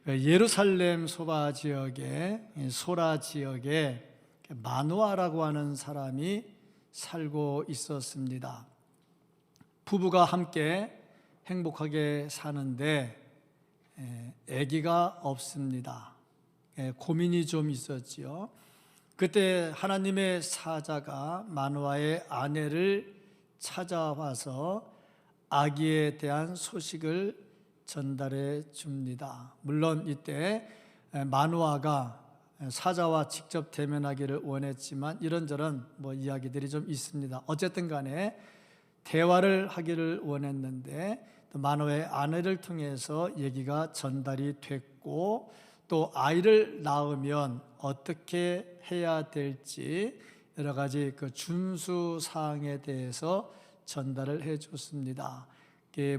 예루살렘 소바 지역에 소라 지역에 마누아라고 하는 사람이 살고 있었습니다. 부부가 함께 행복하게 사는데 아기가 없습니다. 고민이 좀 있었지요. 그때 하나님의 사자가 마누아의 아내를 찾아와서 아기에 대한 소식을 전달해 줍니다. 물론 이때 마누아가 사자와 직접 대면하기를 원했지만 이런저런 이야기들이 좀 있습니다. 어쨌든 간에 대화를 하기를 원했는데 또 마누아의 아내를 통해서 얘기가 전달이 됐고, 또 아이를 낳으면 어떻게 해야 될지 여러 가지 그 준수 사항에 대해서 전달을 해 줬습니다.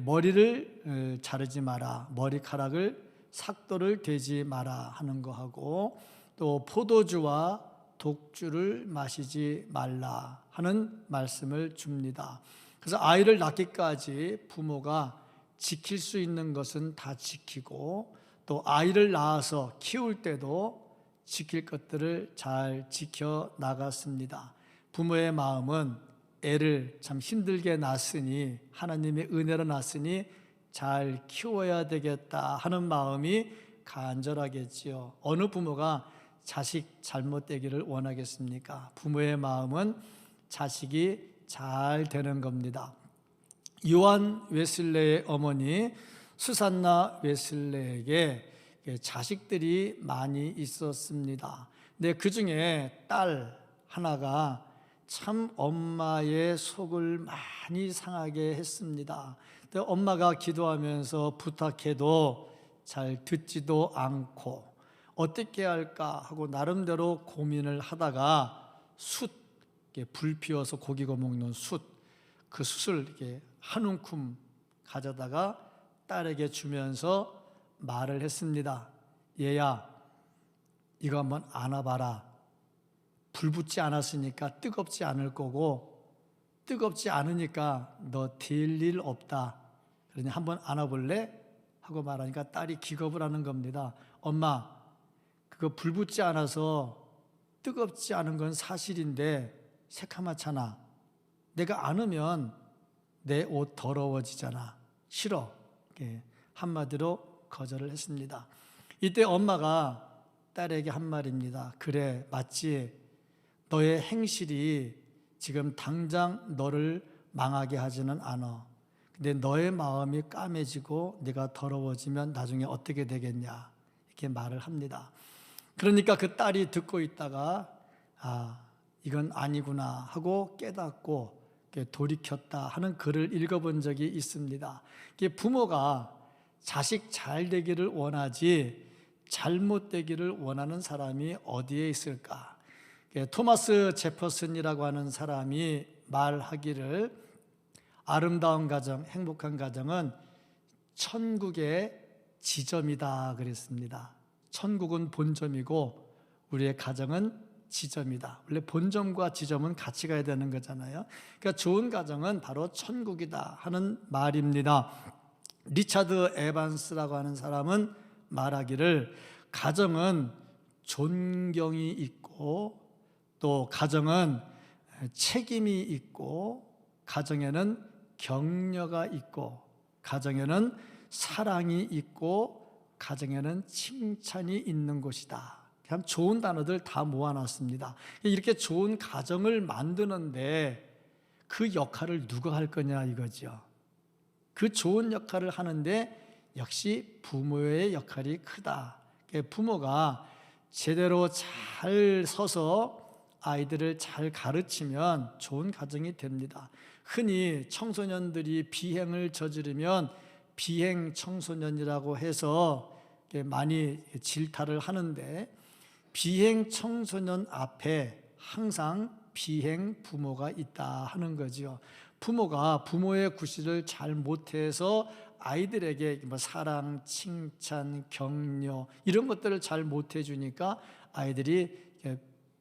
머리를 자르지 마라, 머리카락을 삭도를 대지 마라 하는 거하고, 또 포도주와 독주를 마시지 말라 하는 말씀을 줍니다. 그래서 아이를 낳기까지 부모가 지킬 수 있는 것은 다 지키고, 또 아이를 낳아서 키울 때도 지킬 것들을 잘 지켜 나갔습니다. 부모의 마음은 애를 참 힘들게 낳았으니, 하나님의 은혜로 낳았으니 잘 키워야 되겠다 하는 마음이 간절하겠지요. 어느 부모가 자식 잘못되기를 원하겠습니까? 부모의 마음은 자식이 잘 되는 겁니다. 요한 웨슬레의 어머니 수산나 웨슬레에게 자식들이 많이 있었습니다. 근데 그 중에 딸 하나가 참 엄마의 속을 많이 상하게 했습니다. 근데 엄마가 기도하면서 부탁해도 잘 듣지도 않고 어떻게 할까 하고 나름대로 고민을 하다가 숯, 불 피워서 고기 구워 먹는 숯, 그 숯을 이렇게 한 움큼 가져다가 딸에게 주면서 말을 했습니다. 얘야, 이거 한번 안아봐라. 불 붙지 않았으니까 뜨겁지 않을 거고, 뜨겁지 않으니까 너 될 일 없다. 그러니 한번 안아볼래? 하고 말하니까 딸이 기겁을 하는 겁니다. 엄마, 그거 불 붙지 않아서 뜨겁지 않은 건 사실인데 새카맣잖아. 내가 안으면 내 옷 더러워지잖아. 싫어. 한마디로 거절을 했습니다. 이때 엄마가 딸에게 한 말입니다. 그래, 맞지. 너의 행실이 지금 당장 너를 망하게 하지는 않아. 근데 너의 마음이 까매지고 네가 더러워지면 나중에 어떻게 되겠냐, 이렇게 말을 합니다. 그러니까 그 딸이 듣고 있다가 이건 아니구나 하고 깨닫고 돌이켰다 하는 글을 읽어본 적이 있습니다. 부모가 자식 잘 되기를 원하지 잘못되기를 원하는 사람이 어디에 있을까? 토마스 제퍼슨이라고 하는 사람이 말하기를 아름다운 가정, 행복한 가정은 천국의 지점이다 그랬습니다. 천국은 본점이고 우리의 가정은 지점이다. 원래 본점과 지점은 같이 가야 되는 거잖아요. 그러니까 좋은 가정은 바로 천국이다 하는 말입니다. 리차드 에반스라고 하는 사람은 말하기를 가정은 존경이 있고, 또 가정은 책임이 있고, 가정에는 격려가 있고, 가정에는 사랑이 있고, 가정에는 칭찬이 있는 곳이다. 참 좋은 단어들 다 모아놨습니다. 이렇게 좋은 가정을 만드는데 그 역할을 누가 할 거냐 이거죠. 그 좋은 역할을 하는데 역시 부모의 역할이 크다. 부모가 제대로 잘 서서 아이들을 잘 가르치면 좋은 가정이 됩니다. 흔히 청소년들이 비행을 저지르면 비행 청소년이라고 해서 많이 질타를 하는데, 비행 청소년 앞에 항상 비행 부모가 있다 하는 거죠. 부모가 부모의 구실을 잘 못해서 아이들에게 사랑, 칭찬, 격려 이런 것들을 잘 못해주니까 아이들이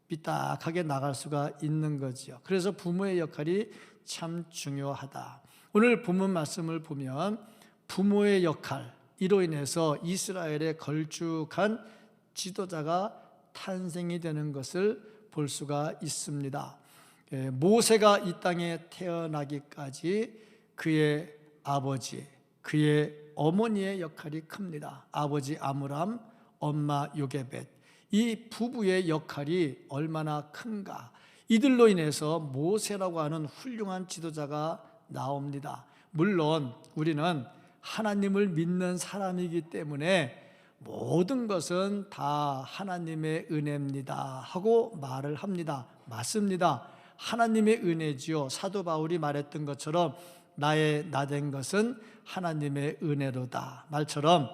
삐딱하게 나갈 수가 있는 거죠. 그래서 부모의 역할이 참 중요하다. 오늘 본문 말씀을 보면 부모의 역할, 이로 인해서 이스라엘에 걸쭉한 지도자가 탄생이 되는 것을 볼 수가 있습니다. 모세가 이 땅에 태어나기까지 그의 아버지, 그의 어머니의 역할이 큽니다. 아버지 아므람, 엄마 요게벳, 이 부부의 역할이 얼마나 큰가. 이들로 인해서 모세라고 하는 훌륭한 지도자가 나옵니다. 물론 우리는 하나님을 믿는 사람이기 때문에 모든 것은 다 하나님의 은혜입니다 하고 말을 합니다. 맞습니다. 하나님의 은혜지요. 사도 바울이 말했던 것처럼 나의 나된 것은 하나님의 은혜로다 말처럼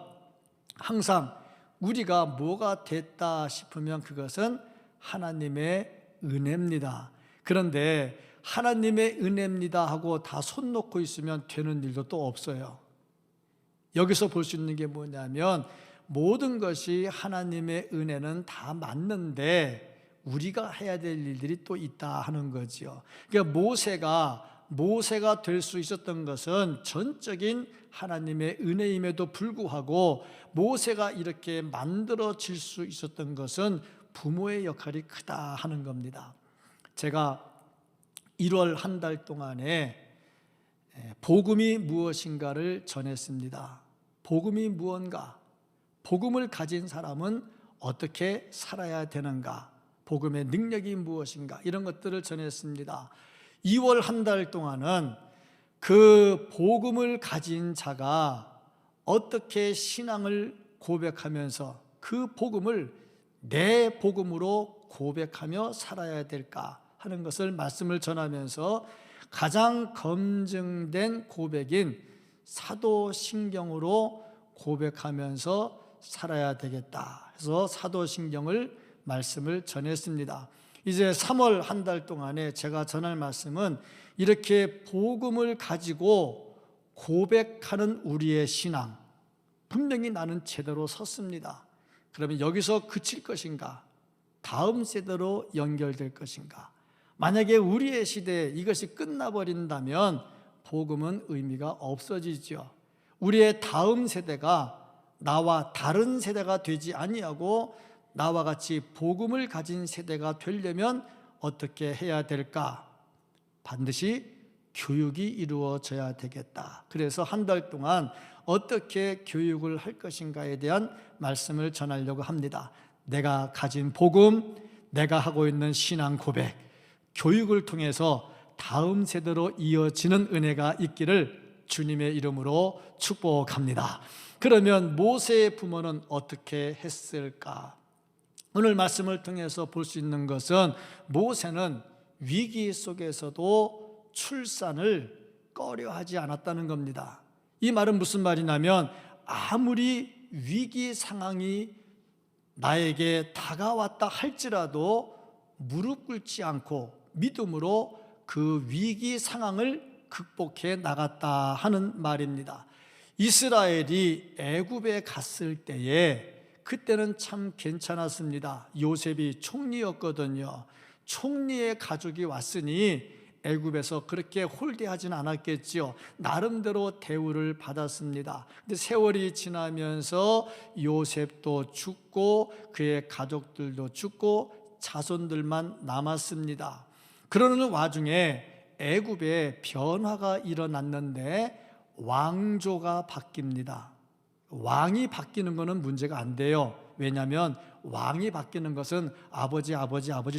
항상 우리가 뭐가 됐다 싶으면 그것은 하나님의 은혜입니다. 그런데 하나님의 은혜입니다 하고 다 손 놓고 있으면 되는 일도 또 없어요. 여기서 볼 수 있는 게 뭐냐면 모든 것이 하나님의 은혜는 다 맞는데 우리가 해야 될 일들이 또 있다 하는 거죠. 그러니까 모세가 될 수 있었던 것은 전적인 하나님의 은혜임에도 불구하고 모세가 이렇게 만들어질 수 있었던 것은 부모의 역할이 크다 하는 겁니다. 제가 1월 한 달 동안에 복음이 무엇인가를 전했습니다. 복음이 무언가? 복음을 가진 사람은 어떻게 살아야 되는가? 복음의 능력이 무엇인가? 이런 것들을 전했습니다. 2월 한 달 동안은 그 복음을 가진 자가 어떻게 신앙을 고백하면서 그 복음을 내 복음으로 고백하며 살아야 될까 하는 것을 말씀을 전하면서 가장 검증된 고백인 사도신경으로 고백하면서 살아야 되겠다 해서 사도신경을 말씀을 전했습니다. 이제 3월 한 달 동안에 제가 전할 말씀은 이렇게 복음을 가지고 고백하는 우리의 신앙, 분명히 나는 제대로 섰습니다. 그러면 여기서 그칠 것인가? 다음 세대로 연결될 것인가? 만약에 우리의 시대에 이것이 끝나버린다면 복음은 의미가 없어지죠. 우리의 다음 세대가 나와 다른 세대가 되지 아니하고 나와 같이 복음을 가진 세대가 되려면 어떻게 해야 될까? 반드시 교육이 이루어져야 되겠다. 그래서 한 달 동안 어떻게 교육을 할 것인가에 대한 말씀을 전하려고 합니다. 내가 가진 복음, 내가 하고 있는 신앙 고백, 교육을 통해서 다음 세대로 이어지는 은혜가 있기를 주님의 이름으로 축복합니다. 그러면 모세의 부모는 어떻게 했을까? 오늘 말씀을 통해서 볼 수 있는 것은 모세는 위기 속에서도 출산을 꺼려하지 않았다는 겁니다. 이 말은 무슨 말이냐면 아무리 위기 상황이 나에게 다가왔다 할지라도 무릎 꿇지 않고 믿음으로 그 위기 상황을 극복해 나갔다 하는 말입니다. 이스라엘이 애굽에 갔을 때에 그때는 참 괜찮았습니다. 요셉이 총리였거든요. 총리의 가족이 왔으니 애굽에서 그렇게 홀대하지는 않았겠지요. 나름대로 대우를 받았습니다. 근데 세월이 지나면서 요셉도 죽고 그의 가족들도 죽고 자손들만 남았습니다. 그러는 와중에 애굽에 변화가 일어났는데 왕조가 바뀝니다. 왕이 바뀌는 것은 문제가 안 돼요. 왜냐하면 왕이 바뀌는 것은 아버지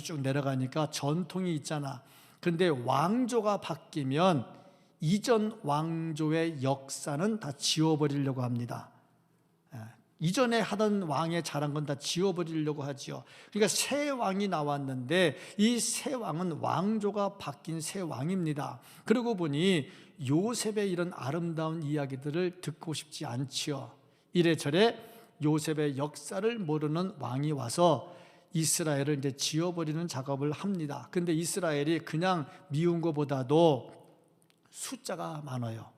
쭉 내려가니까 전통이 있잖아. 그런데 왕조가 바뀌면 이전 왕조의 역사는 다 지워버리려고 합니다. 이전에 하던 왕의 잘한 건 다 지워버리려고 하지요. 그러니까 새 왕이 나왔는데 이 새 왕은 왕조가 바뀐 새 왕입니다. 그러고 보니 요셉의 이런 아름다운 이야기들을 듣고 싶지 않지요. 이래저래 요셉의 역사를 모르는 왕이 와서 이스라엘을 이제 지워버리는 작업을 합니다. 근데 이스라엘이 그냥 미운 것보다도 숫자가 많아요.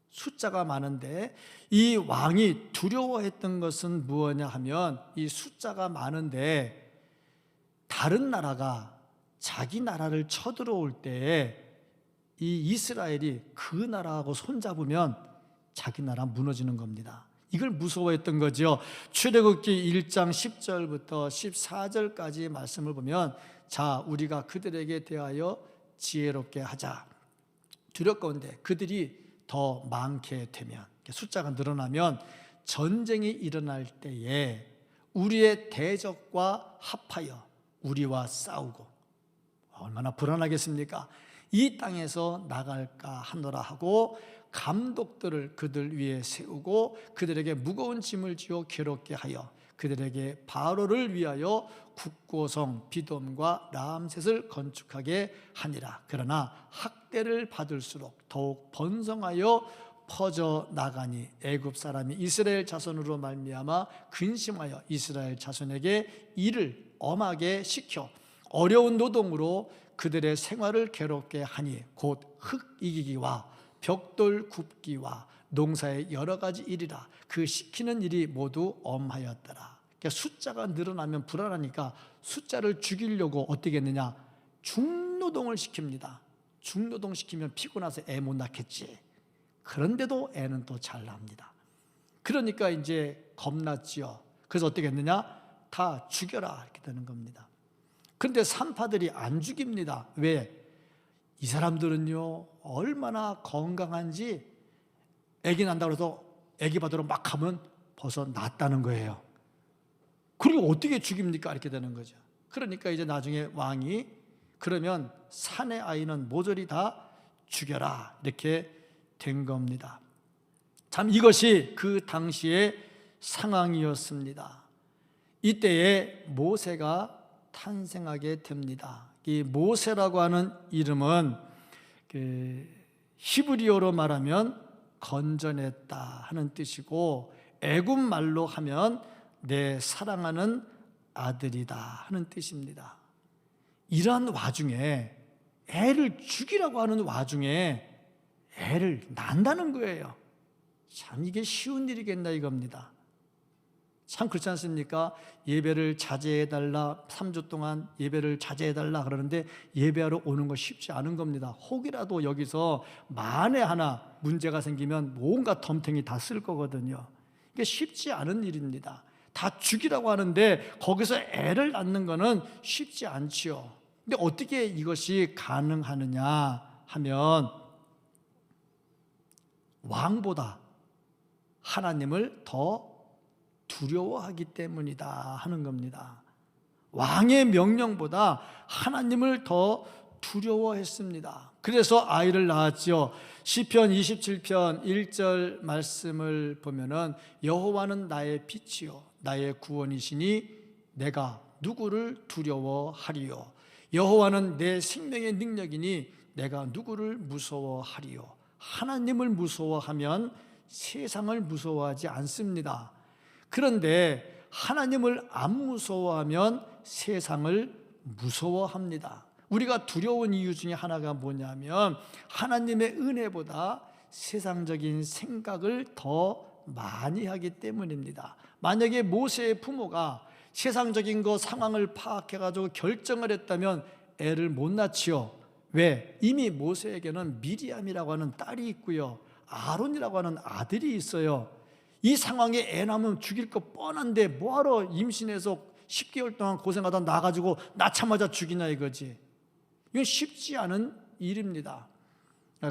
숫자가 많은데 이 왕이 두려워했던 것은 무엇냐 하면 이 숫자가 많은데 다른 나라가 자기 나라를 쳐들어올 때에 이 이스라엘이 그 나라하고 손잡으면 자기 나라 무너지는 겁니다. 이걸 무서워했던 거죠. 출애굽기 1장 10절부터 14절까지 말씀을 보면, 자, 우리가 그들에게 대하여 지혜롭게 하자. 두렵건대 그들이 더 많게 되면, 숫자가 늘어나면 전쟁이 일어날 때에 우리의 대적과 합하여 우리와 싸우고, 얼마나 불안하겠습니까? 이 땅에서 나갈까 하노라 하고 감독들을 그들 위에 세우고 그들에게 무거운 짐을 지어 괴롭게 하여 그들에게 바로를 위하여 국고성 비돔과 람셋을 건축하게 하니라. 그러나 학대를 받을수록 더욱 번성하여 퍼져 나가니 애굽 사람이 이스라엘 자손으로 말미암아 근심하여 이스라엘 자손에게 일을 엄하게 시켜 어려운 노동으로 그들의 생활을 괴롭게 하니 곧 흙 이기기와 벽돌 굽기와 농사의 여러 가지 일이라. 그 시키는 일이 모두 엄하였더라. 그러니까 숫자가 늘어나면 불안하니까 숫자를 죽이려고 어떻게 했느냐? 중노동을 시킵니다. 중노동 시키면 피곤해서 애 못 낳겠지. 그런데도 애는 또 잘 납니다. 그러니까 이제 겁났지요. 그래서 어떻게 했느냐? 다 죽여라 이렇게 되는 겁니다. 그런데 산파들이 안 죽입니다. 왜? 이 사람들은요 얼마나 건강한지 애기 난다고 해서 애기 받으러 막 가면 벌써 낫다는 거예요. 그리고 어떻게 죽입니까? 이렇게 되는 거죠. 그러니까 이제 나중에 왕이 그러면 산의 아이는 모조리 다 죽여라 이렇게 된 겁니다. 참 이것이 그 당시의 상황이었습니다. 이때에 모세가 탄생하게 됩니다. 이 모세라고 하는 이름은 히브리어로 말하면 건져냈다 하는 뜻이고, 애굽 말로 하면 내 사랑하는 아들이다 하는 뜻입니다. 이러한 와중에 애를 죽이라고 하는 와중에 애를 낳는다는 거예요. 참 이게 쉬운 일이겠나 이겁니다. 참 그렇지 않습니까? 예배를 자제해달라, 3주 동안 예배를 자제해달라 그러는데 예배하러 오는 거 쉽지 않은 겁니다. 혹이라도 여기서 만에 하나 문제가 생기면 온갖 덤탱이 다 쓸 거거든요. 이게 쉽지 않은 일입니다. 다 죽이라고 하는데 거기서 애를 낳는 거는 쉽지 않지요. 근데 어떻게 이것이 가능하느냐 하면 왕보다 하나님을 더 두려워하기 때문이다 하는 겁니다. 왕의 명령보다 하나님을 더 두려워했습니다. 그래서 아이를 낳았지요. 시편 27편 1절 말씀을 보면은 여호와는 나의 빛이요 나의 구원이시니 내가 누구를 두려워하리요. 여호와는 내 생명의 능력이니 내가 누구를 무서워하리요. 하나님을 무서워하면 세상을 무서워하지 않습니다. 그런데 하나님을 안 무서워하면 세상을 무서워합니다. 우리가 두려운 이유 중에 하나가 뭐냐면 하나님의 은혜보다 세상적인 생각을 더 많이 하기 때문입니다. 만약에 모세의 부모가 세상적인 거 상황을 파악해가지고 결정을 했다면 애를 못 낳지요. 왜? 이미 모세에게는 미리암이라고 하는 딸이 있고요, 아론이라고 하는 아들이 있어요. 이 상황에 애 낳으면 죽일 거 뻔한데 뭐하러 임신해서 10개월 동안 고생하다 나가지고 낳자마자 죽이냐 이거지. 이건 쉽지 않은 일입니다.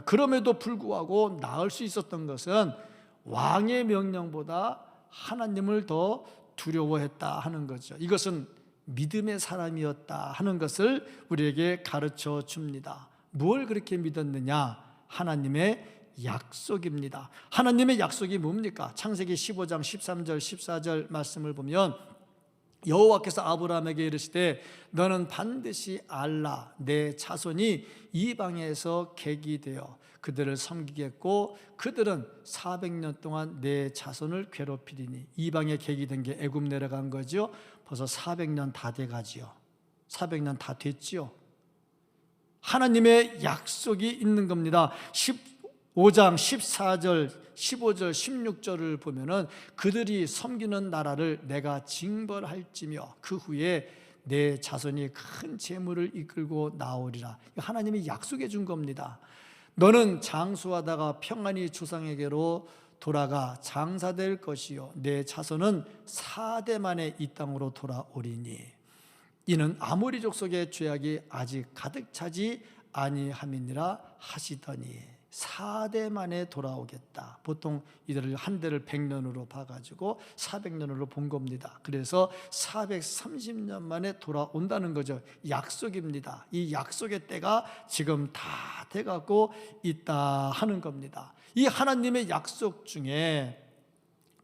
그럼에도 불구하고 낳을 수 있었던 것은 왕의 명령보다 하나님을 더 두려워했다 하는 거죠. 이것은 믿음의 사람이었다 하는 것을 우리에게 가르쳐 줍니다. 뭘 그렇게 믿었느냐? 하나님의 약속입니다. 하나님의 약속이 뭡니까? 창세기 15장 13절 14절 말씀을 보면 여호와께서 아브라함에게 이르시되 너는 반드시 알라 내 자손이 이방에서 객이 되어 그들을 섬기겠고 그들은 400년 동안 내 자손을 괴롭히리니. 이방에 객이 된 게 애굽 내려간 거죠. 벌써 400년 다 돼가지요. 400년 다 됐지요. 하나님의 약속이 있는 겁니다. 15장 14절 15절 16절을 보면은 그들이 섬기는 나라를 내가 징벌할지며 그 후에 내 자손이 큰 재물을 이끌고 나오리라. 하나님이 약속해 준 겁니다. 너는 장수하다가 평안히 조상에게로 돌아가 장사될 것이요 내 자손은 4대 만에 이 땅으로 돌아오리니 이는 아모리 족속의 죄악이 아직 가득 차지 아니함이니라 하시더니 4대 만에 돌아오겠다. 보통 이들을 한 대를 100년으로 봐가지고 400년으로 본 겁니다. 그래서 430년 만에 돌아온다는 거죠. 약속입니다. 이 약속의 때가 지금 다 돼가고 있다 하는 겁니다. 이 하나님의 약속 중에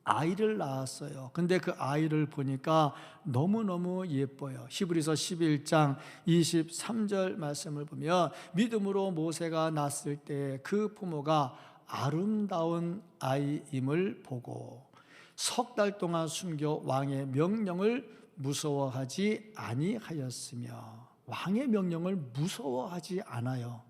아이를 낳았어요. 근데 그 아이를 보니까 너무너무 예뻐요. 히브리서 11장 23절 말씀을 보면 믿음으로 모세가 낳았을 때 그 부모가 아름다운 아이임을 보고 석 달 동안 숨겨 왕의 명령을 무서워하지 아니하였으며 왕의 명령을 무서워하지 않아요.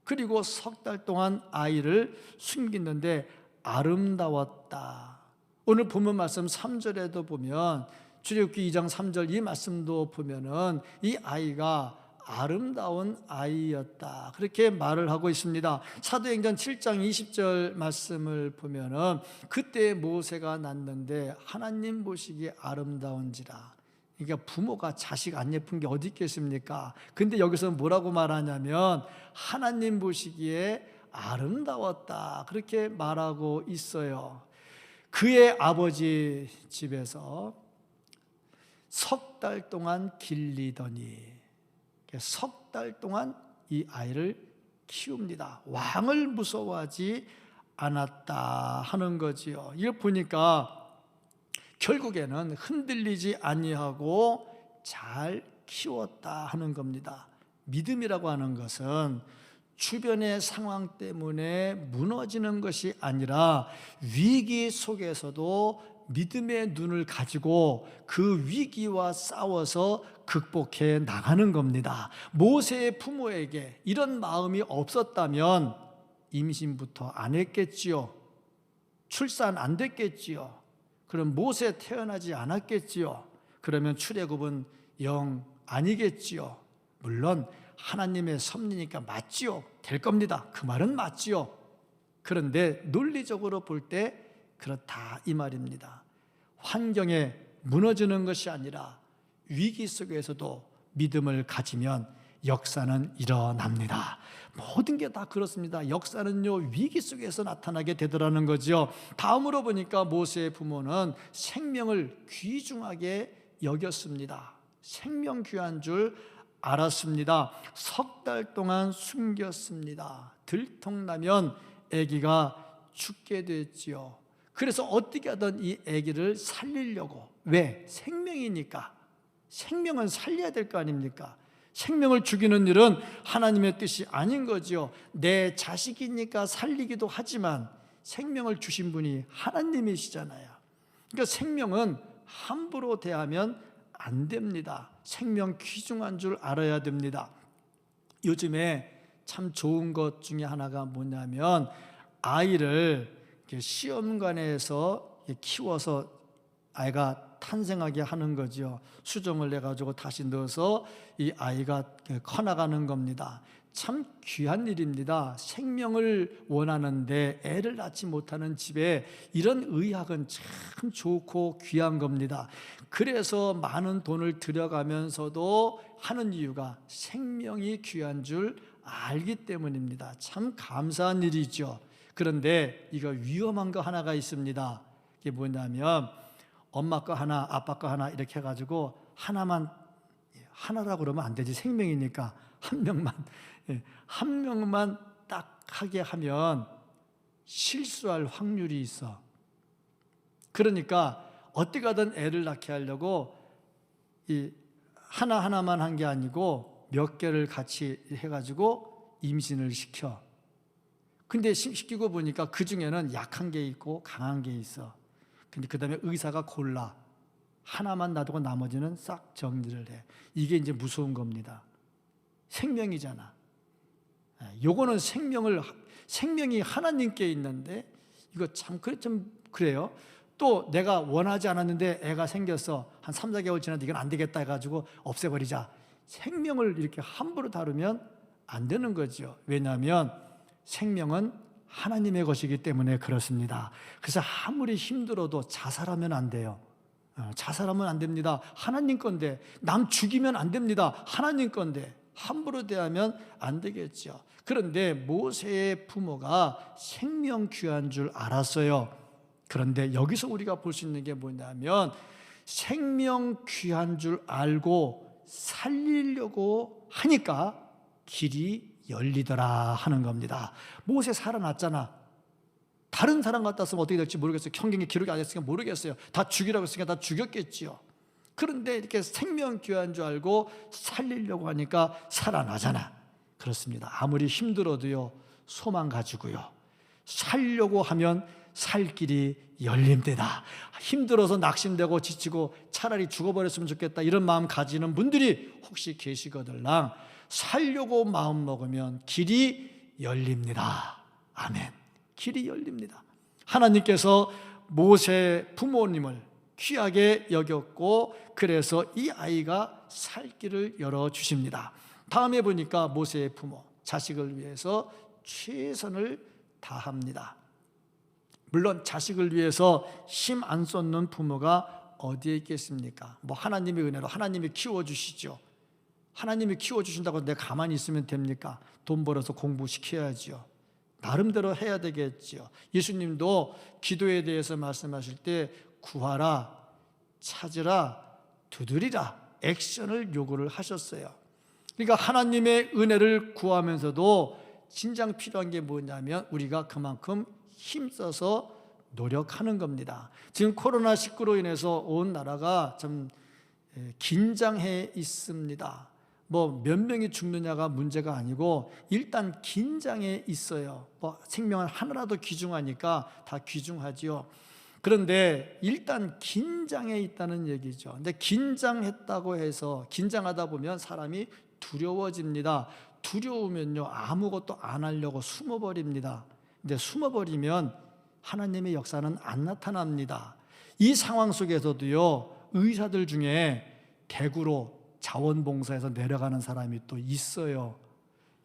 그리고 석 달 동안 아이를 숨기는데 아름다웠다. 오늘 본문 말씀 3절에도 보면 출애굽기 2장 3절 이 말씀도 보면은 이 아이가 아름다운 아이였다 그렇게 말을 하고 있습니다. 사도행전 7장 20절 말씀을 보면은 그때 모세가 낳는데 하나님 보시기에 아름다운지라. 그러니까 부모가 자식 안 예쁜 게 어디 있겠습니까? 근데 여기서 뭐라고 말하냐면 하나님 보시기에 아름다웠다 그렇게 말하고 있어요. 그의 아버지 집에서 석 달 동안 길리더니 석 달 동안 이 아이를 키웁니다. 왕을 무서워하지 않았다 하는 거지요. 이걸 보니까 결국에는 흔들리지 아니하고 잘 키웠다 하는 겁니다. 믿음이라고 하는 것은 주변의 상황 때문에 무너지는 것이 아니라 위기 속에서도 믿음의 눈을 가지고 그 위기와 싸워서 극복해 나가는 겁니다. 모세의 부모에게 이런 마음이 없었다면 임신부터 안 했겠지요. 출산 안 됐겠지요. 그럼 모세 태어나지 않았겠지요. 그러면 출애굽은 영 아니겠지요. 물론 하나님의 섭리니까 맞지요. 될 겁니다. 그 말은 맞지요. 그런데 논리적으로 볼 때 그렇다 이 말입니다. 환경에 무너지는 것이 아니라 위기 속에서도 믿음을 가지면 역사는 일어납니다. 모든 게 다 그렇습니다. 역사는요 위기 속에서 나타나게 되더라는 거죠. 다음으로 보니까 모세의 부모는 생명을 귀중하게 여겼습니다. 생명 귀한 줄 알았습니다. 석 달 동안 숨겼습니다. 들통나면 아기가 죽게 됐지요. 그래서 어떻게 하든 이 아기를 살리려고. 왜? 생명이니까. 생명은 살려야 될 거 아닙니까? 생명을 죽이는 일은 하나님의 뜻이 아닌 거지요. 내 자식이니까 살리기도 하지만 생명을 주신 분이 하나님이시잖아요. 그러니까 생명은 함부로 대하면 안 됩니다. 생명 귀중한 줄 알아야 됩니다. 요즘에 참 좋은 것 중에 하나가 뭐냐면 아이를 시험관에서 키워서 아이가 탄생하게 하는 거죠. 수정을 해가지고 다시 넣어서 이 아이가 커나가는 겁니다. 참 귀한 일입니다. 생명을 원하는데 애를 낳지 못하는 집에 이런 의학은 참 좋고 귀한 겁니다. 그래서 많은 돈을 들여가면서도 하는 이유가 생명이 귀한 줄 알기 때문입니다. 참 감사한 일이죠. 그런데 이거 위험한 거 하나가 있습니다. 이게 뭐냐면 엄마 거 하나, 아빠 거 하나 이렇게 해가지고 하나라고 그러면 안 되지. 생명이니까 한 명만 딱 하게 하면 실수할 확률이 있어. 그러니까 어떻게 하든 애를 낳게 하려고 이 하나만 한 게 아니고 몇 개를 같이 해가지고 임신을 시켜. 근데 시키고 보니까 그 중에는 약한 게 있고 강한 게 있어. 근데 그 다음에 의사가 골라. 하나만 놔두고 나머지는 싹 정리를 해. 이게 이제 무서운 겁니다. 생명이잖아. 요거는 생명이 하나님께 있는데 이거 좀 그래요. 또 내가 원하지 않았는데 애가 생겼어. 한 3, 4개월 지났는데 이건 안 되겠다 해가지고 없애버리자. 생명을 이렇게 함부로 다루면 안 되는 거죠. 왜냐하면 생명은 하나님의 것이기 때문에 그렇습니다. 그래서 아무리 힘들어도 자살하면 안 돼요. 자살하면 안 됩니다. 하나님 건데. 남 죽이면 안 됩니다. 하나님 건데. 함부로 대하면 안 되겠죠. 그런데 모세의 부모가 생명 귀한 줄 알았어요. 그런데 여기서 우리가 볼 수 있는 게 뭐냐면, 생명 귀한 줄 알고 살리려고 하니까 길이 열리더라 하는 겁니다. 모세 살아났잖아. 다른 사람 같았으면 어떻게 될지 모르겠어요. 성경에 기록이 안 됐으니까 모르겠어요. 다 죽이라고 했으니까 다 죽였겠지요. 그런데 이렇게 생명 귀한 줄 알고 살리려고 하니까 살아나잖아. 그렇습니다. 아무리 힘들어도요, 소망 가지고요, 살려고 하면 살 길이 열립니다. 힘들어서 낙심되고 지치고 차라리 죽어버렸으면 좋겠다 이런 마음 가지는 분들이 혹시 계시거들랑 살려고 마음 먹으면 길이 열립니다. 아멘. 길이 열립니다. 하나님께서 모세 부모님을 귀하게 여겼고, 그래서 이 아이가 살 길을 열어주십니다. 다음에 보니까 모세의 부모, 자식을 위해서 최선을 다합니다. 물론 자식을 위해서 힘 안 쏟는 부모가 어디에 있겠습니까? 하나님의 은혜로 하나님이 키워주시죠. 하나님이 키워주신다고 내가 가만히 있으면 됩니까? 돈 벌어서 공부시켜야지요. 나름대로 해야 되겠지요. 예수님도 기도에 대해서 말씀하실 때 구하라, 찾으라, 두드리라 액션을 요구를 하셨어요. 그러니까 하나님의 은혜를 구하면서도 진정 필요한 게 뭐냐면 우리가 그만큼 힘써서 노력하는 겁니다. 지금 코로나19로 인해서 온 나라가 좀 긴장해 있습니다. 몇 명이 죽느냐가 문제가 아니고 일단 긴장해 있어요. 생명을 하나라도 귀중하니까 다 귀중하지요. 그런데 일단 긴장해 있다는 얘기죠. 근데 긴장했다고 해서 긴장하다 보면 사람이 두려워집니다. 두려우면요, 아무것도 안 하려고 숨어버립니다. 근데 숨어버리면 하나님의 역사는 안 나타납니다. 이 상황 속에서도요, 의사들 중에 대구로 자원봉사에서 내려가는 사람이 또 있어요.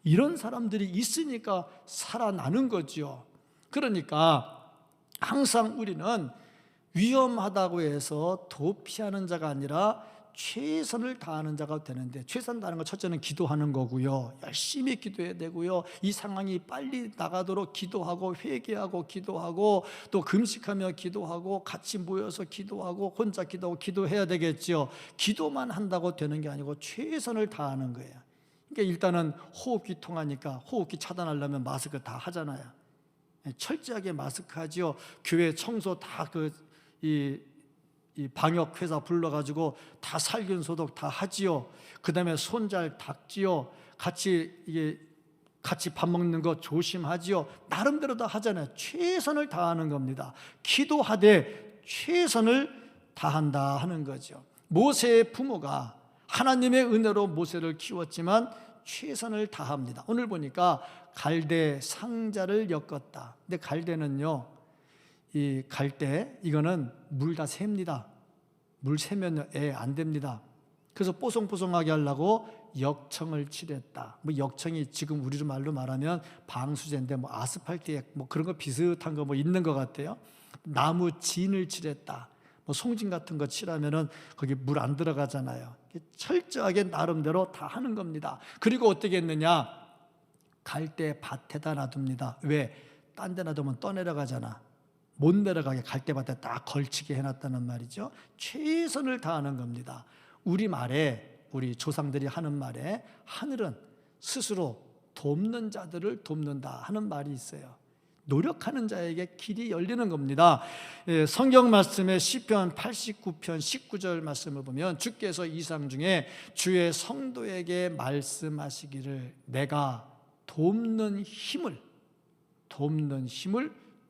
이런 사람들이 있으니까 살아나는 거죠. 그러니까 항상 우리는 위험하다고 해서 도피하는 자가 아니라 최선을 다하는 자가 되는데, 최선 다하는 건 첫째는 기도하는 거고요, 열심히 기도해야 되고요, 이 상황이 빨리 나가도록 기도하고 회개하고 기도하고 또 금식하며 기도하고 같이 모여서 기도하고 혼자 기도하고 기도해야 되겠죠. 기도만 한다고 되는 게 아니고 최선을 다하는 거예요. 그러니까 일단은 호흡기 통하니까 호흡기 차단하려면 마스크 다 하잖아요. 철저하게 마스크 하지요. 교회 청소 다 이 방역회사 불러가지고 다 살균 소독 다 하지요. 그 다음에 손 잘 닦지요. 같이 밥 먹는 거 조심하지요. 나름대로 다 하잖아요. 최선을 다하는 겁니다. 기도하되 최선을 다한다 하는 거죠. 모세의 부모가 하나님의 은혜로 모세를 키웠지만 최선을 다합니다. 오늘 보니까 갈대 상자를 엮었다. 근데 갈대는요, 이 갈대 이거는 물 다 셉니다. 물 세면 안 됩니다. 그래서 뽀송뽀송하게 하려고 역청을 칠했다. 역청이 지금 우리 말로 말하면 방수제인데 아스팔트에 그런 거 비슷한 거 있는 것 같아요. 나무 진을 칠했다. 송진 같은 거 칠하면은 거기 물 안 들어가잖아요. 철저하게 나름대로 다 하는 겁니다. 그리고 어떻게 했느냐? 갈대 밭에다 놔둡니다. 왜? 딴 데 놔두면 떠내려가잖아. 못 내려가게 갈대밭에 딱 걸치게 해놨다는 말이죠. 최선을 다하는 겁니다. 우리 말에, 우리 조상들이 하는 말에 하늘은 스스로 돕는 자들을 돕는다 하는 말이 있어요. 노력하는 자에게 길이 열리는 겁니다. 성경 말씀에 시편 89편 19절 말씀을 보면 주께서 이상 중에 주의 성도에게 말씀하시기를 내가 돕는 힘을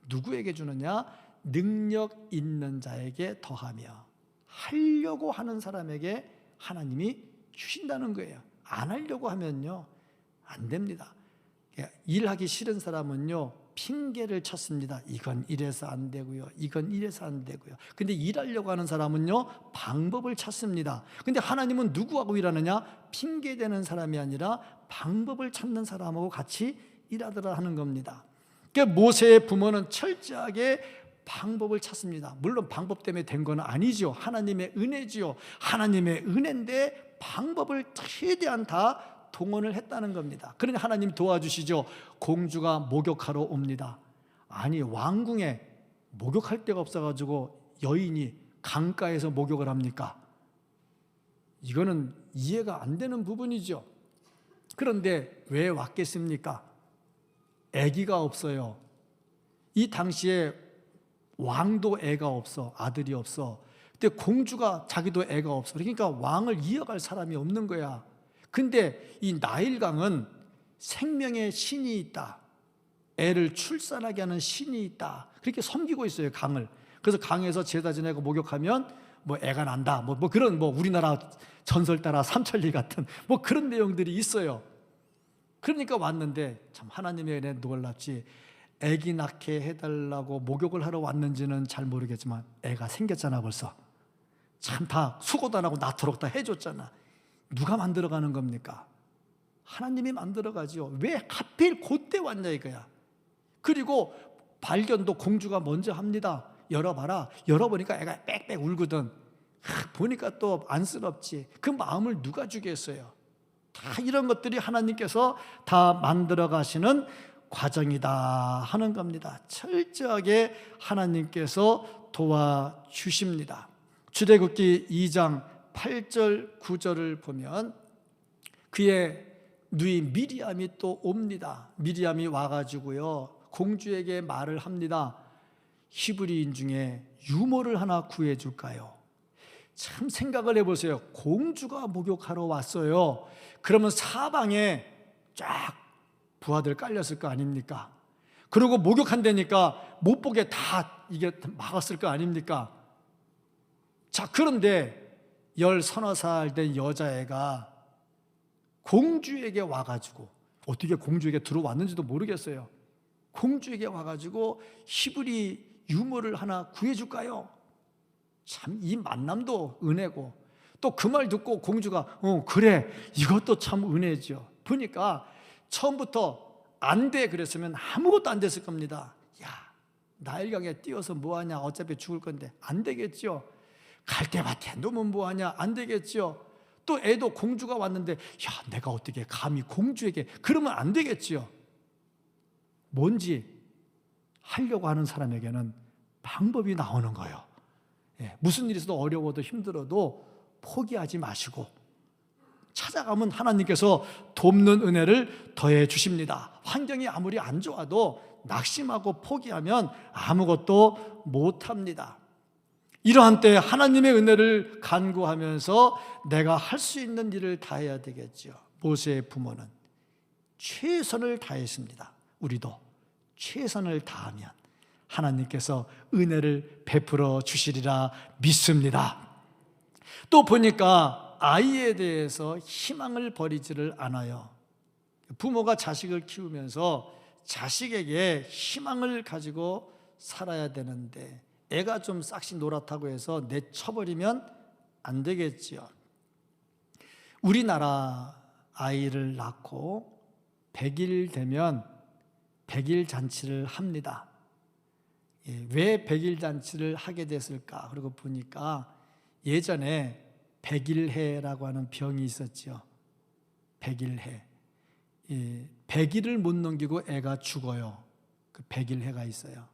누구에게 주느냐? 능력 있는 자에게 더하며 하려고 하는 사람에게 하나님이 주신다는 거예요. 안 하려고 하면요, 안 됩니다. 일하기 싫은 사람은요, 핑계를 찾습니다. 이건 이래서 안 되고요, 이건 이래서 안 되고요. 근데 일하려고 하는 사람은요, 방법을 찾습니다. 근데 하나님은 누구하고 일하느냐? 핑계대는 사람이 아니라 방법을 찾는 사람하고 같이 일하더라 하는 겁니다. 그러니까 모세의 부모는 철저하게 방법을 찾습니다. 물론 방법 때문에 된 건 아니죠. 하나님의 은혜지요. 하나님의 은혜인데 방법을 최대한 다 동원을 했다는 겁니다. 그러니 하나님 도와주시죠. 공주가 목욕하러 옵니다. 아니, 왕궁에 목욕할 데가 없어가지고 여인이 강가에서 목욕을 합니까? 이거는 이해가 안 되는 부분이죠. 그런데 왜 왔겠습니까? 아기가 없어요. 이 당시에 왕도 애가 없어, 아들이 없어. 근데 공주가 자기도 애가 없어. 그러니까 왕을 이어갈 사람이 없는 거야. 근데 이 나일강은 생명의 신이 있다, 애를 출산하게 하는 신이 있다, 그렇게 섬기고 있어요, 강을. 그래서 강에서 제사 지내고 목욕하면 뭐 애가 난다, 뭐 그런 우리나라 전설 따라 삼천리 같은 그런 내용들이 있어요. 그러니까 왔는데 참 하나님의 은혜 놀랍지. 애기 낳게 해달라고 목욕을 하러 왔는지는 잘 모르겠지만 애가 생겼잖아 벌써. 참 다 수고도 안 하고 낳도록 다 해줬잖아. 누가 만들어가는 겁니까? 하나님이 만들어가지요. 왜 하필 그때 왔냐 이거야. 그리고 발견도 공주가 먼저 합니다. 열어봐라. 열어보니까 애가 빽빽 울거든. 보니까 또 안쓰럽지. 그 마음을 누가 주겠어요? 다 이런 것들이 하나님께서 다 만들어 가시는 과정이다 하는 겁니다. 철저하게 하나님께서 도와주십니다. 출애굽기 2장 8절 9절을 보면 그의 누이 미리암이 또 옵니다. 미리암이 와가지고요 공주에게 말을 합니다. 히브리인 중에 유모를 하나 구해줄까요? 참 생각을 해보세요. 공주가 목욕하러 왔어요. 그러면 사방에 쫙 부하들 깔렸을 거 아닙니까? 그리고 목욕한다니까 못 보게 다 이게 막았을 거 아닙니까? 자, 그런데 10서너 살 된 여자애가 공주에게 와가지고, 어떻게 공주에게 들어왔는지도 모르겠어요. 공주에게 와가지고 히브리 유모를 하나 구해줄까요? 참 이 만남도 은혜고, 또 그 말 듣고 공주가 그래, 이것도 참 은혜죠. 보니까 처음부터 안 돼 그랬으면 아무것도 안 됐을 겁니다. 야, 나일강에 뛰어서 뭐하냐, 어차피 죽을 건데. 안 되겠죠. 갈대밭에 놓으면 뭐하냐, 안 되겠죠. 또 애도 공주가 왔는데 야, 내가 어떻게 감히 공주에게, 그러면 안 되겠죠. 뭔지 하려고 하는 사람에게는 방법이 나오는 거예요. 무슨 일이 있어도 어려워도 힘들어도 포기하지 마시고 찾아가면 하나님께서 돕는 은혜를 더해 주십니다. 환경이 아무리 안 좋아도 낙심하고 포기하면 아무것도 못합니다. 이러한 때 하나님의 은혜를 간구하면서 내가 할 수 있는 일을 다해야 되겠죠. 모세의 부모는 최선을 다했습니다. 우리도 최선을 다하면 하나님께서 은혜를 베풀어 주시리라 믿습니다. 또 보니까 아이에 대해서 희망을 버리지를 않아요. 부모가 자식을 키우면서 자식에게 희망을 가지고 살아야 되는데 애가 좀 싹씩 노랗다고 해서 내쳐버리면 안 되겠지요. 우리나라 아이를 낳고 100일 되면 100일 잔치를 합니다. 왜 100일 잔치를 하게 됐을까? 그리고 보니까 예전에 백일해라고 하는 병이 있었죠. 백일해. 100일을 못 넘기고 애가 죽어요. 그 백일해가 있어요.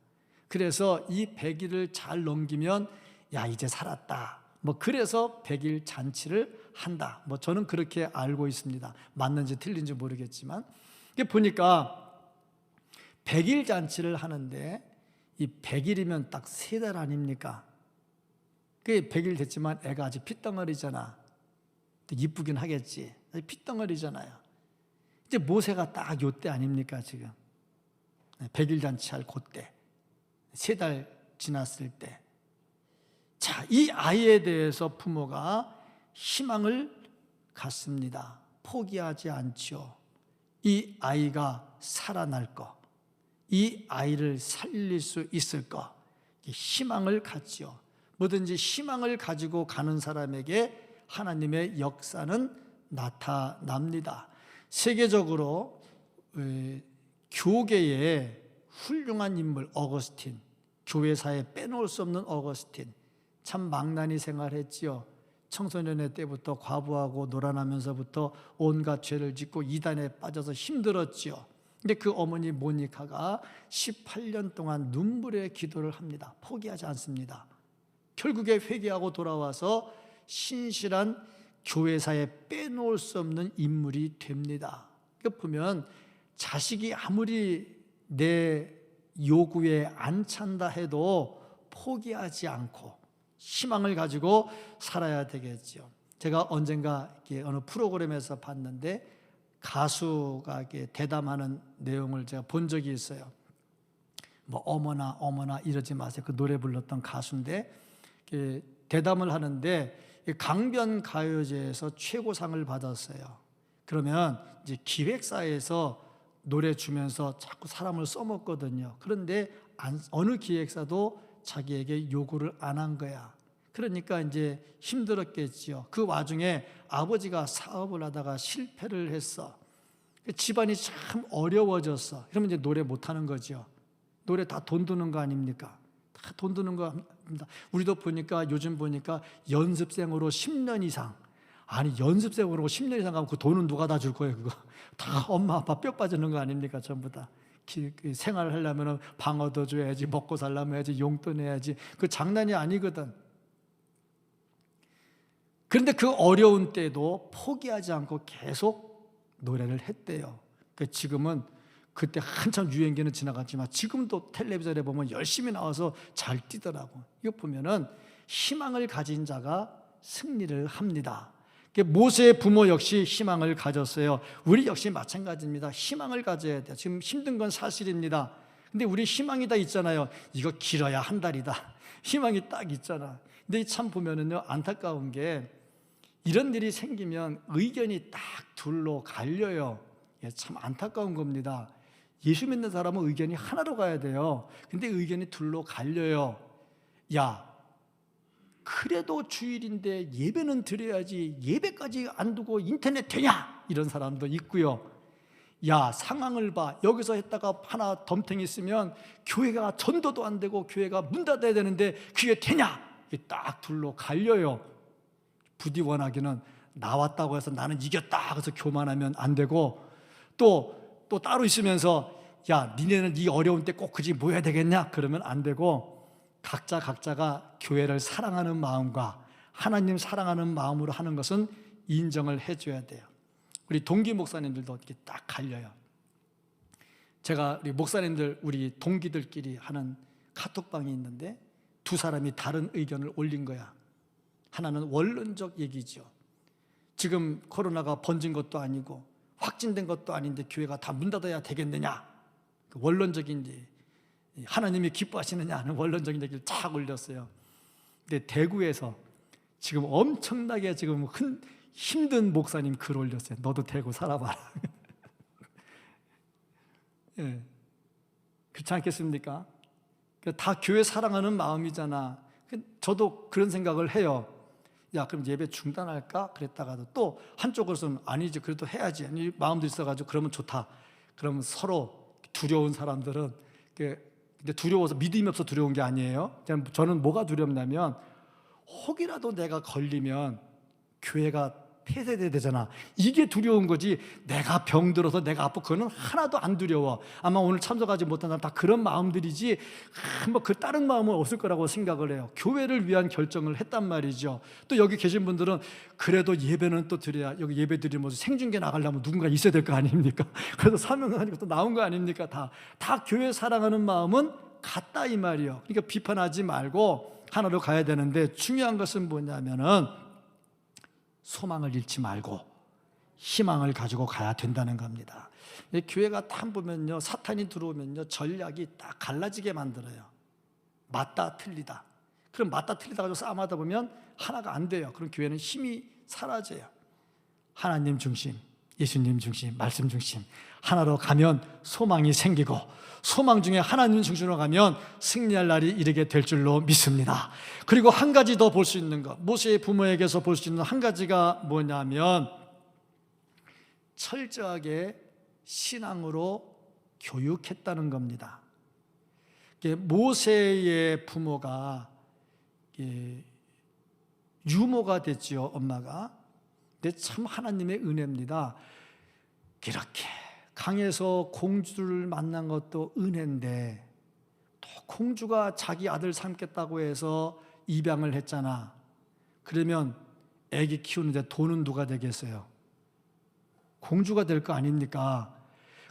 그래서 이 100일을 잘 넘기면 야, 이제 살았다. 그래서 100일 잔치를 한다. 저는 그렇게 알고 있습니다. 맞는지 틀린지 모르겠지만. 보니까 100일 잔치를 하는데 이 100일이면 딱 3달 아닙니까? 그게 100일 됐지만 애가 아직 핏덩어리잖아. 이쁘긴 하겠지. 핏덩어리잖아요. 이제 모세가 딱 요때 아닙니까 지금? 100일 잔치할 그때. 3달 지났을 때. 자, 이 아이에 대해서 부모가 희망을 갖습니다. 포기하지 않죠. 이 아이가 살아날 것, 이 아이를 살릴 수 있을 것, 희망을 갖죠. 뭐든지 희망을 가지고 가는 사람에게 하나님의 역사는 나타납니다. 세계적으로 교계에 훌륭한 인물 어거스틴, 교회사에 빼놓을 수 없는 어거스틴, 참 망나니 생활했지요. 청소년의 때부터 과부하고 노란하면서부터 온갖 죄를 짓고 이단에 빠져서 힘들었지요. 근데 그 어머니 모니카가 18년 동안 눈물의 기도를 합니다. 포기하지 않습니다. 결국에 회개하고 돌아와서 신실한 교회사에 빼놓을 수 없는 인물이 됩니다. 그러니까 보면 자식이 아무리 내 요구에 안 찬다 해도 포기하지 않고 희망을 가지고 살아야 되겠죠. 제가 언젠가 어느 프로그램에서 봤는데 가수가 이렇게 대담하는 내용을 제가 본 적이 있어요. 뭐 어머나 어머나 이러지 마세요. 그 노래 불렀던 가수인데 대담을 하는데 강변 가요제에서 최고상을 받았어요. 그러면 이제 기획사에서 노래 주면서 자꾸 사람을 써먹거든요. 그런데 어느 기획사도 자기에게 요구를 안 한 거야. 그러니까 이제 힘들었겠지요. 그 와중에 아버지가 사업을 하다가 실패를 했어. 집안이 참 어려워졌어. 그러면 이제 노래 못 하는 거죠. 노래 다 돈 드는 거 아닙니까? 다 돈 드는 겁니다. 우리도 보니까 요즘 보니까 연습생으로 10년 이상, 아니 연습생으로 10년 이상 가면 그 돈은 누가 다 줄 거예요? 그거 다 엄마 아빠 뼈 빠지는 거 아닙니까? 전부 다. 생활을 하려면 방어도 줘야지, 먹고 살려면 해야지, 용돈 내야지. 그 장난이 아니거든. 그런데 그 어려운 때도 포기하지 않고 계속 노래를 했대요. 지금은 그때 한참 유행기는 지나갔지만 지금도 텔레비전에 보면 열심히 나와서 잘 뛰더라고. 이거 보면은 희망을 가진 자가 승리를 합니다. 모세의 부모 역시 희망을 가졌어요. 우리 역시 마찬가지입니다. 희망을 가져야 돼요. 지금 힘든 건 사실입니다. 근데 우리 희망이 다 있잖아요. 이거 길어야 한 달이다. 희망이 딱 있잖아. 근데 참 보면은요, 안타까운 게 이런 일이 생기면 의견이 딱 둘로 갈려요. 참 안타까운 겁니다. 예수 믿는 사람은 의견이 하나로 가야 돼요. 근데 의견이 둘로 갈려요. 야, 그래도 주일인데 예배는 드려야지 예배까지 안 두고 인터넷 되냐? 이런 사람도 있고요. 야, 상황을 봐. 여기서 했다가 하나 덤탱이 있으면 교회가 전도도 안 되고 교회가 문 닫아야 되는데 그게 되냐? 이게 딱 둘로 갈려요. 부디 원하기는 나왔다고 해서 나는 이겼다 그래서 교만하면 안 되고 또 따로 있으면서 야, 니네는 이 어려운 때 꼭 그지 모여야 되겠냐? 그러면 안 되고 각자가 교회를 사랑하는 마음과 하나님 사랑하는 마음으로 하는 것은 인정을 해줘야 돼요. 우리 동기 목사님들도 이렇게 딱 갈려요. 제가 우리 목사님들 우리 동기들끼리 하는 카톡방이 있는데 두 사람이 다른 의견을 올린 거야. 하나는 원론적 얘기죠. 지금 코로나가 번진 것도 아니고 확진된 것도 아닌데 교회가 다 문 닫아야 되겠느냐? 원론적인지 하나님이 기뻐하시느냐 하는 원론적인 얘기를 쫙 올렸어요. 근데 대구에서 지금 엄청나게 지금 힘든 목사님 글 올렸어요. 너도 대구 살아봐라. 예, 그렇지 않겠습니까? 다 교회 사랑하는 마음이잖아. 저도 그런 생각을 해요. 야, 그럼 예배 중단할까? 그랬다가도 또 한쪽으로서는 아니지, 그래도 해야지. 아니, 마음도 있어가지고 그러면 좋다. 그러면 서로 두려운 사람들은 근데 두려워서 믿음이 없어 두려운 게 아니에요. 저는 뭐가 두렵냐면 혹이라도 내가 걸리면 교회가 폐쇄돼야 되잖아. 이게 두려운 거지. 내가 병들어서 내가 아프고 그거는 하나도 안 두려워. 아마 오늘 참석하지 못한 사람 다 그런 마음들이지 뭐 그 다른 마음은 없을 거라고 생각을 해요. 교회를 위한 결정을 했단 말이죠. 또 여기 계신 분들은 그래도 예배는 또 드려야, 여기 예배 드리면 생중계 나가려면 누군가 있어야 될 거 아닙니까? 그래서 사명하니까 또 나온 거 아닙니까? 다 교회 사랑하는 마음은 같다 이 말이에요. 그러니까 비판하지 말고 하나로 가야 되는데 중요한 것은 뭐냐면은 소망을 잃지 말고 희망을 가지고 가야 된다는 겁니다. 교회가 딱 보면요, 사탄이 들어오면요 전략이 딱 갈라지게 만들어요. 맞다 틀리다. 그럼 맞다 틀리다 가지고 싸움하다 보면 하나가 안 돼요. 그럼 교회는 힘이 사라져요. 하나님 중심, 예수님 중심, 말씀 중심 하나로 가면 소망이 생기고 소망 중에 하나님 중심으로 가면 승리할 날이 이르게 될 줄로 믿습니다. 그리고 한 가지 더 볼 수 있는 것, 모세의 부모에게서 볼 수 있는 한 가지가 뭐냐면 철저하게 신앙으로 교육했다는 겁니다. 모세의 부모가 유모가 됐지요, 엄마가. 근데 참 하나님의 은혜입니다. 이렇게 강에서 공주를 만난 것도 은혜인데 또 공주가 자기 아들 삼겠다고 해서 입양을 했잖아. 그러면 애기 키우는데 돈은 누가 되겠어요? 공주가 될 거 아닙니까?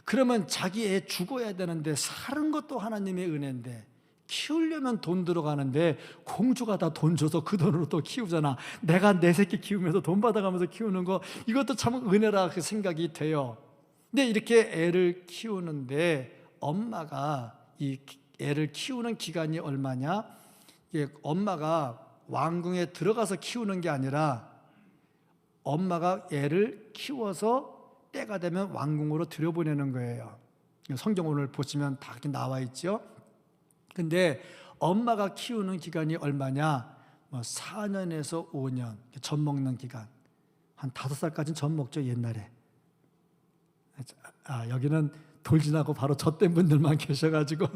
그러면 자기 애 죽어야 되는데 사는 것도 하나님의 은혜인데 키우려면 돈 들어가는데 공주가 다 돈 줘서 그 돈으로 또 키우잖아. 내가 내 새끼 키우면서 돈 받아가면서 키우는 거, 이것도 참 은혜라 그 생각이 돼요. 근데 이렇게 애를 키우는데 엄마가 이 애를 키우는 기간이 얼마냐? 엄마가 왕궁에 들어가서 키우는 게 아니라 엄마가 애를 키워서 때가 되면 왕궁으로 들여보내는 거예요. 성경 오늘 보시면 다 이렇게 나와 있죠. 근데 엄마가 키우는 기간이 얼마냐? 4년에서 5년 젖 먹는 기간. 한 5살까지는 젖 먹죠, 옛날에. 여기는 돌 지나고 바로 젖된 분들만 계셔가지고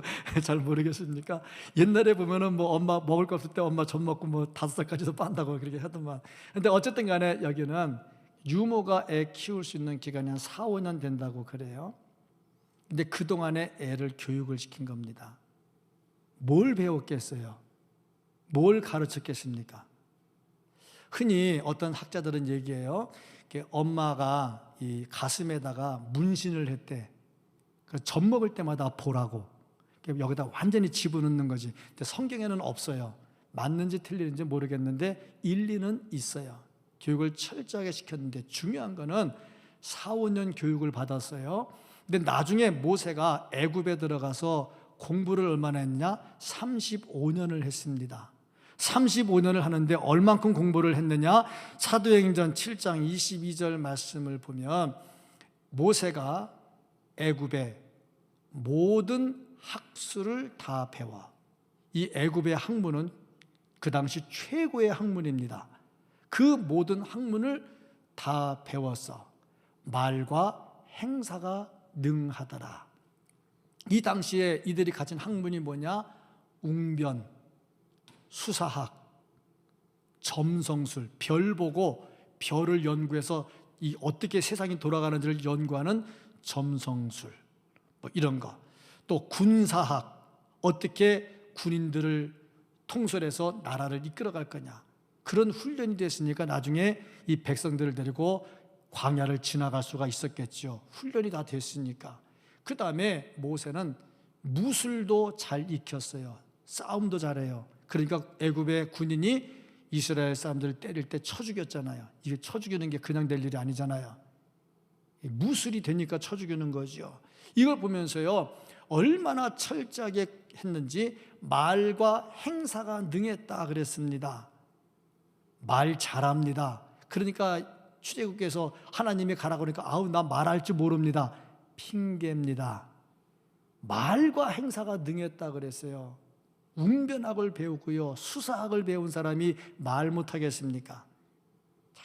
잘 모르겠습니까? 옛날에 보면은 엄마 먹을 거 없을 때 엄마 젖 먹고 5살까지도 빤다고 그렇게 하더만. 근데 어쨌든 간에 여기는 유모가 애 키울 수 있는 기간이 한 4, 5년 된다고 그래요. 근데 그동안에 애를 교육을 시킨 겁니다. 뭘 배웠겠어요? 뭘 가르쳤겠습니까? 흔히 어떤 학자들은 얘기해요. 엄마가 이 가슴에다가 문신을 했대. 젖 먹을 때마다 보라고. 여기다 완전히 집어넣는 거지. 근데 성경에는 없어요. 맞는지 틀리는지 모르겠는데 일리는 있어요. 교육을 철저하게 시켰는데 중요한 거는 4, 5년 교육을 받았어요. 근데 나중에 모세가 애굽에 들어가서 공부를 얼마나 했냐? 35년을 했습니다. 35년을 하는데 얼만큼 공부를 했느냐? 사도행전 7장 22절 말씀을 보면 모세가 애굽의 모든 학술을 다 배워. 이 애굽의 학문은 그 당시 최고의 학문입니다. 그 모든 학문을 다 배웠어. 말과 행사가 능하더라. 이 당시에 이들이 가진 학문이 뭐냐? 웅변, 수사학, 점성술, 별 보고 별을 연구해서 이 어떻게 세상이 돌아가는지를 연구하는 점성술, 이런 거. 또 군사학, 어떻게 군인들을 통솔해서 나라를 이끌어갈 거냐. 그런 훈련이 됐으니까 나중에 이 백성들을 데리고 광야를 지나갈 수가 있었겠죠. 훈련이 다 됐으니까. 그 다음에 모세는 무술도 잘 익혔어요. 싸움도 잘해요. 그러니까 애굽의 군인이 이스라엘 사람들을 때릴 때 쳐 죽였잖아요. 이게 쳐 죽이는 게 그냥 될 일이 아니잖아요. 무술이 되니까 쳐 죽이는 거죠. 이걸 보면서요, 얼마나 철저하게 했는지 말과 행사가 능했다 그랬습니다. 말 잘합니다. 그러니까 출애굽께서 하나님이 가라고 그러니까 나 말할 줄 모릅니다. 핑계입니다. 말과 행사가 능했다 그랬어요. 웅변학을 배우고요, 수사학을 배운 사람이 말 못하겠습니까?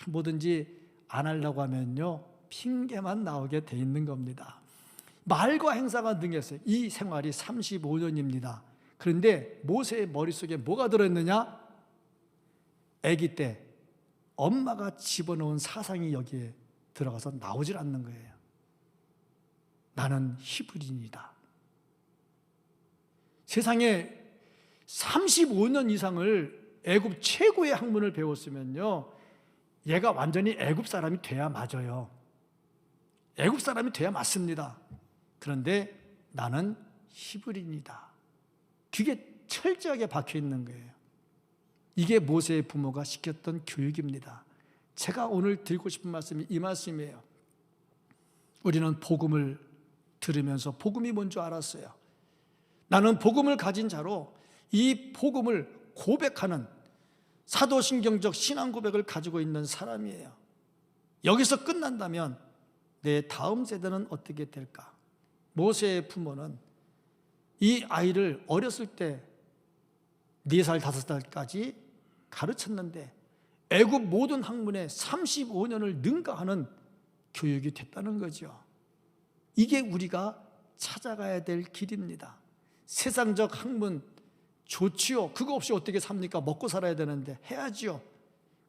뭐든지 안 하려고 하면요, 핑계만 나오게 돼 있는 겁니다. 말과 행사가 능했어요. 이 생활이 35년입니다. 그런데 모세의 머릿속에 뭐가 들어있느냐? 아기 때 엄마가 집어넣은 사상이 여기에 들어가서 나오질 않는 거예요. 나는 히브리인이다. 세상에 35년 이상을 애굽 최고의 학문을 배웠으면요, 얘가 완전히 애굽 사람이 돼야 맞아요. 애굽 사람이 돼야 맞습니다. 그런데 나는 히브리인이다. 그게 철저하게 박혀 있는 거예요. 이게 모세의 부모가 시켰던 교육입니다. 제가 오늘 드리고 싶은 말씀이 이 말씀이에요. 우리는 복음을 들으면서 복음이 뭔 줄 알았어요. 나는 복음을 가진 자로 이 복음을 고백하는 사도신경적 신앙 고백을 가지고 있는 사람이에요. 여기서 끝난다면 내 다음 세대는 어떻게 될까? 모세의 부모는 이 아이를 어렸을 때 4살, 5살까지 가르쳤는데 애굽 모든 학문에 35년을 능가하는 교육이 됐다는 거죠. 이게 우리가 찾아가야 될 길입니다. 세상적 학문 좋지요. 그거 없이 어떻게 삽니까? 먹고 살아야 되는데 해야지요.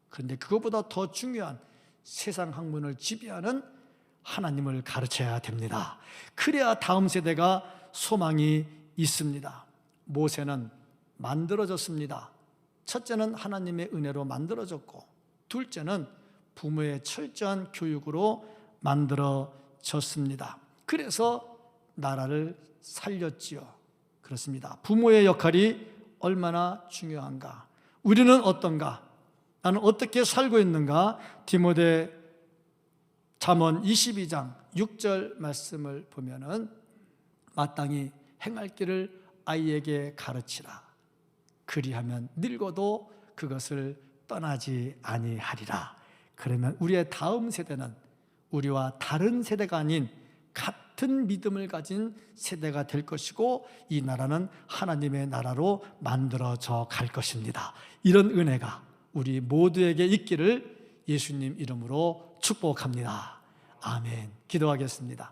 그런데 그것보다 더 중요한 세상 학문을 지배하는 하나님을 가르쳐야 됩니다. 그래야 다음 세대가 소망이 있습니다. 모세는 만들어졌습니다. 첫째는 하나님의 은혜로 만들어졌고, 둘째는 부모의 철저한 교육으로 만들어졌습니다. 그래서 나라를 살렸지요. 그렇습니다. 부모의 역할이 얼마나 중요한가? 우리는 어떤가? 나는 어떻게 살고 있는가? 디모데 잠언 22장 6절 말씀을 보면은 마땅히 행할 길을 아이에게 가르치라. 그리하면 늙어도 그것을 떠나지 아니하리라. 그러면 우리의 다음 세대는 우리와 다른 세대가 아닌 같은 믿음을 가진 세대가 될 것이고, 이 나라는 하나님의 나라로 만들어져 갈 것입니다. 이런 은혜가 우리 모두에게 있기를 예수님 이름으로 축복합니다. 아멘. 기도하겠습니다.